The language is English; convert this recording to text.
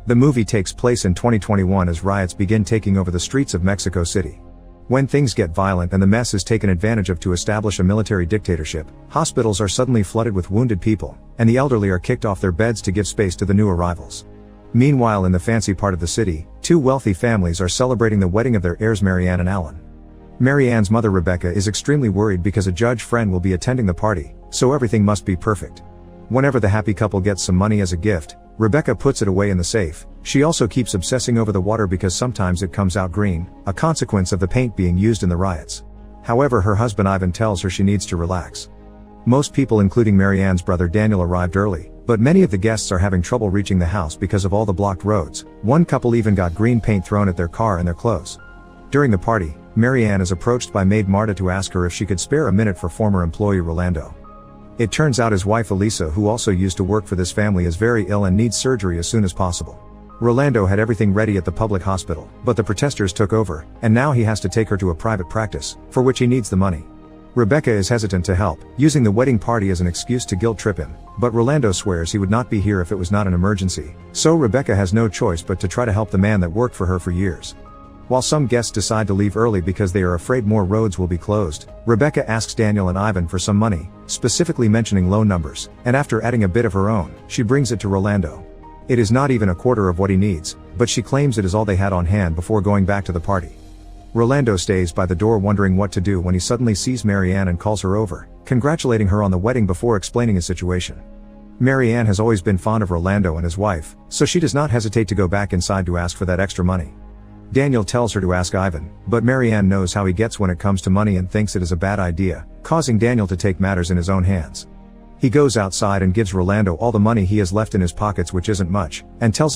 The movie takes place in 2021 as riots begin taking over the streets of Mexico City. When things get violent and the mess is taken advantage of to establish a military dictatorship, hospitals are suddenly flooded with wounded people, and the elderly are kicked off their beds to give space to the new arrivals. Meanwhile, in the fancy part of the city, two wealthy families are celebrating the wedding of their heirs Marianne and Alan. Marianne's mother Rebecca is extremely worried because a judge friend will be attending the party, so everything must be perfect. Whenever the happy couple gets some money as a gift, Rebecca puts it away in the safe. She also keeps obsessing over the water because sometimes it comes out green, a consequence of the paint being used in the riots. However, her husband Ivan tells her she needs to relax. Most people, including Marianne's brother Daniel, arrived early, but many of the guests are having trouble reaching the house because of all the blocked roads. One couple even got green paint thrown at their car and their clothes. During the party, Marianne is approached by maid Marta to ask her if she could spare a minute for former employee Rolando. It turns out his wife Elisa, who also used to work for this family, is very ill and needs surgery as soon as possible. Rolando had everything ready at the public hospital, but the protesters took over, and now he has to take her to a private practice, for which he needs the money. Rebecca is hesitant to help, using the wedding party as an excuse to guilt trip him, but Rolando swears he would not be here if it was not an emergency, so Rebecca has no choice but to try to help the man that worked for her for years. While some guests decide to leave early because they are afraid more roads will be closed, Rebecca asks Daniel and Ivan for some money, specifically mentioning low numbers, and after adding a bit of her own, she brings it to Rolando. It is not even a quarter of what he needs, but she claims it is all they had on hand before going back to the party. Rolando stays by the door wondering what to do when he suddenly sees Marianne and calls her over, congratulating her on the wedding before explaining his situation. Marianne has always been fond of Rolando and his wife, so she does not hesitate to go back inside to ask for that extra money. Daniel tells her to ask Ivan, but Marianne knows how he gets when it comes to money and thinks it is a bad idea, causing Daniel to take matters in his own hands. He goes outside and gives Rolando all the money he has left in his pockets, which isn't much, and tells